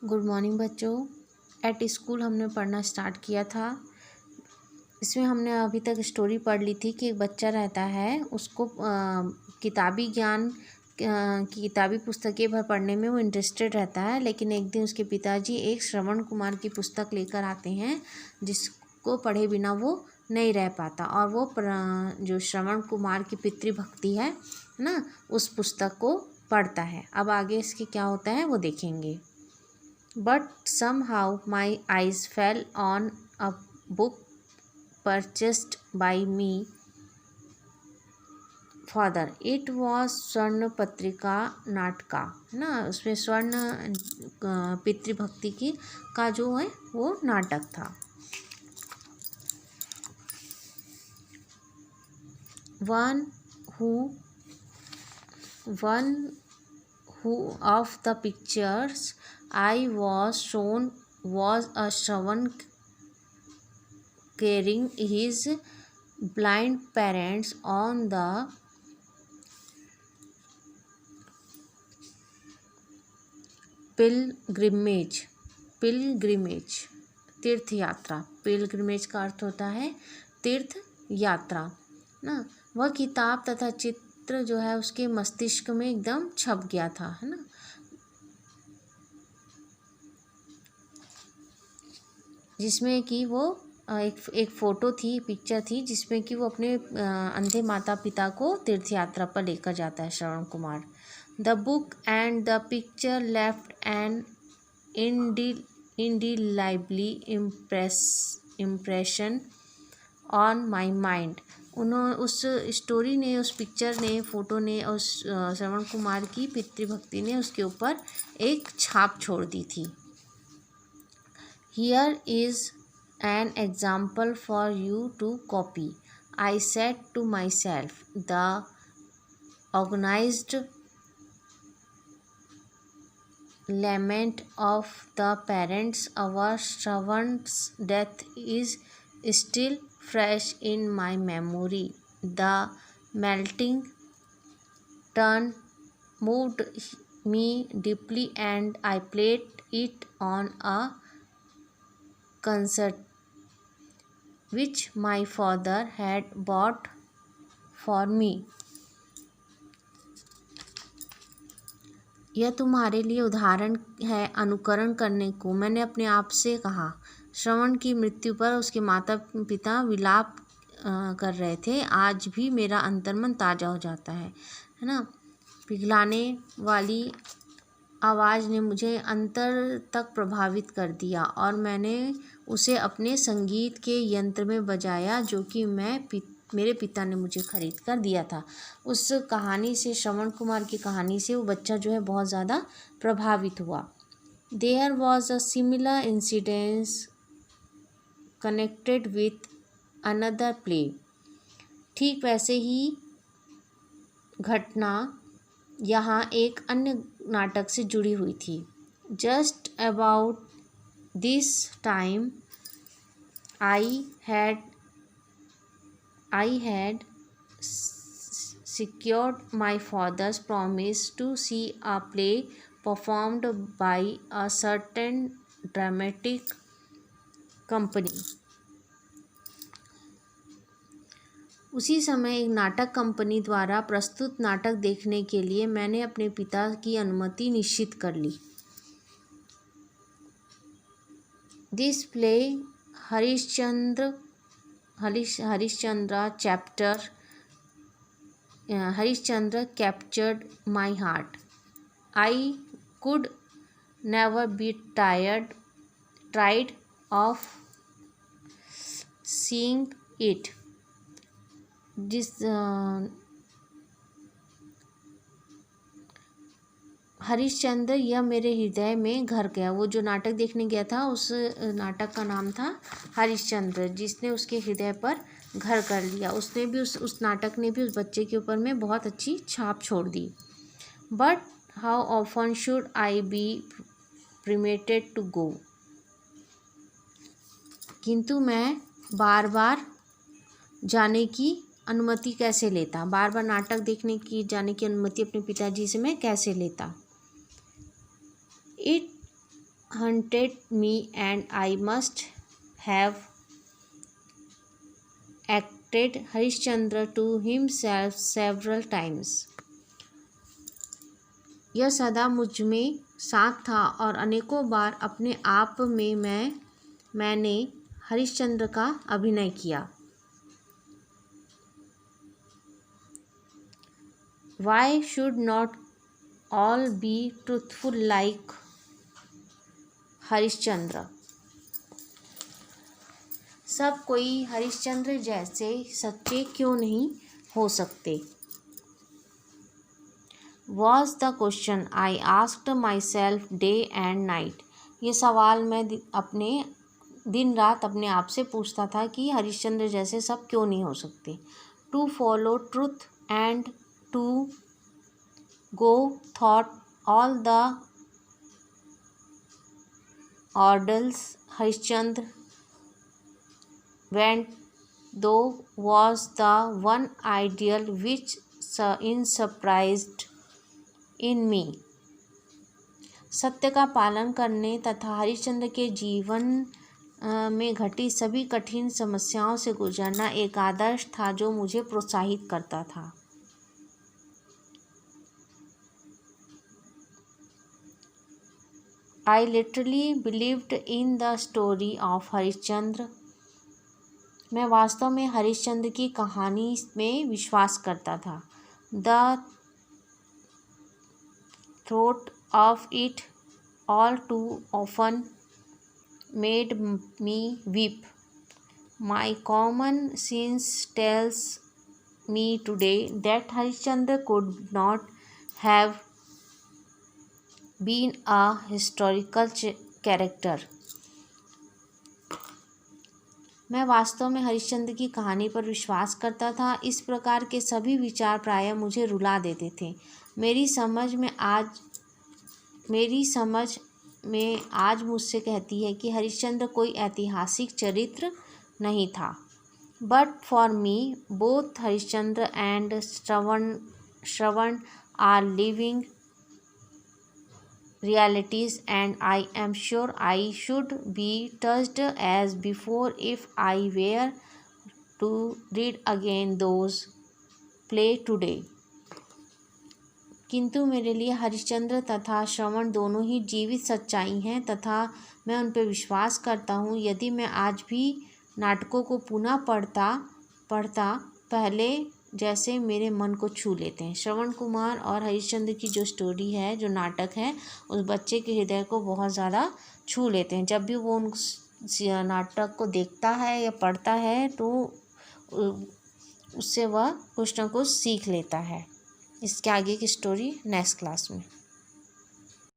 Good morning बच्चों। At school हमने पढ़ना स्टार्ट किया था। इसमें हमने अभी तक स्टोरी पढ़ ली थी कि एक बच्चा रहता है, उसको किताबी ज्ञान की किताबी पुस्तकें भर पढ़ने में वो इंटरेस्टेड रहता है। लेकिन एक दिन उसके पिताजी एक श्रवण कुमार की पुस्तक लेकर आते हैं, जिसको पढ़े बिना वो नहीं रह पाता, और वो जो श्रवण कुमार की पितृभक्ति है ना, उस पुस्तक को पढ़ता है। अब आगे इसके क्या होता है वो देखेंगे। But somehow my eyes fell on a book purchased by me father. It was स्वर्ण पत्रिका नाटका, है ना। उसमें स्वर्ण पितृभक्ति की का जो है वो नाटक था। One who of the pictures I was shown was a Shravan carrying his blind parents on the pilgrimage तीर्थ यात्रा। पिलग्रिमेज का अर्थ होता है तीर्थ यात्रा ना। वह किताब तथा चित्र जो है उसके मस्तिष्क में एकदम छप गया था, है ना। जिसमें कि वो एक फ़ोटो थी, पिक्चर थी, जिसमें कि वो अपने अंधे माता पिता को तीर्थ यात्रा पर लेकर जाता है Shravan Kumar. The book and the picture left an indelibly impression on my mind. उस स्टोरी ने, उस पिक्चर ने, फ़ोटो ने, उस श्रवण कुमार की पितृभक्ति ने उसके ऊपर एक छाप छोड़ दी थी। Here is an example for you to copy, I said to myself. The organized lament of the parents of Shravan's death is still fresh in my memory. The melting tone moved me deeply, and I played it on a concert which my father had bought for me. यह तुम्हारे लिए उदाहरण है अनुकरण करने को। मैंने अपने आप से कहा। श्रवण की मृत्यु पर उसके माता पिता विलाप कर रहे थे। आज भी मेरा अंतर्मन ताज़ा हो जाता है ना। पिघलाने वाली आवाज़ ने मुझे अंतर तक प्रभावित कर दिया, और मैंने उसे अपने संगीत के यंत्र में बजाया, जो कि मेरे पिता ने मुझे खरीद कर दिया था। उस कहानी से, श्रवण कुमार की कहानी से वो बच्चा जो है बहुत ज़्यादा प्रभावित हुआ। There was a similar incidence connected with another play. ठीक वैसे ही घटना यहाँ एक अन्य नाटक से जुड़ी हुई थी। Just about this time I had secured my father's promise to see a play performed by a certain dramatic company. उसी समय एक नाटक कंपनी द्वारा प्रस्तुत नाटक देखने के लिए मैंने अपने पिता की अनुमति निश्चित कर ली। This play Harishchandra captured my heart. I could never be tired of seeing it. Harishchandra यह मेरे हृदय में घर गया। वो जो नाटक देखने गया था, उस नाटक का नाम था हरिश्चंद्र, जिसने उसके हृदय पर घर कर लिया। उसने भी उस नाटक ने भी उस बच्चे के ऊपर में बहुत अच्छी छाप छोड़ दी। But how often should I be permitted to go. किंतु मैं बार बार जाने की अनुमति कैसे लेता, बार बार नाटक देखने की जाने की अनुमति अपने पिताजी से मैं कैसे लेता। hunted me and I must have acted Harishchandra to himself several times. यह सदा मुझ में साथ था और अनेकों बार अपने आप में मैंने हरिश्चंद्र का अभिनय किया. Why should not all be truthful like Harishchandra? सब कोई हरिश्चंद्र जैसे सच्चे क्यों नहीं हो सकते? Was the question I asked myself day and night. ये सवाल मैं अपने दिन रात अपने आप से पूछता था कि हरिश्चंद्र जैसे सब क्यों नहीं हो सकते. To follow truth and to go thought all the orders Harishchandra went though was the one ideal which surprised in me. सत्य का पालन करने तथा हरिश्चंद्र के जीवन में घटी सभी कठिन समस्याओं से गुजरना एक आदर्श था जो मुझे प्रोत्साहित करता था. I literally believed in the story of Harishchandra. मैं वास्तव में हरिश्चंद्र की कहानी में विश्वास करता था. The thought of it all too often made me weep. My common sense tells me today that Harishchandra could not have been a historical character. मैं वास्तव में हरिश्चंद्र की कहानी पर विश्वास करता था. इस प्रकार के सभी विचार प्रायः मुझे रुला देते थे. मेरी समझ में आज मुझसे कहती है कि हरिश्चंद्र कोई ऐतिहासिक चरित्र नहीं था. But for me both Harishchandra and Shravan are living realities and I am sure I should be touched as before if I were to read again those play today. किंतु मेरे लिए हरिश्चंद्र तथा श्रवण दोनों ही जीवित सच्चाई हैं तथा मैं उन पर विश्वास करता हूँ. यदि मैं आज भी नाटकों को पुनः पढ़ता पहले जैसे मेरे मन को छू लेते हैं. श्रवण कुमार और हरिश्चंद्र की जो स्टोरी है, जो नाटक है, उस बच्चे के हृदय को बहुत ज़्यादा छू लेते हैं. जब भी वो उन नाटक को देखता है या पढ़ता है तो उससे वह कुछ ना कुछ सीख लेता है. इसके आगे की स्टोरी नेक्स्ट क्लास में.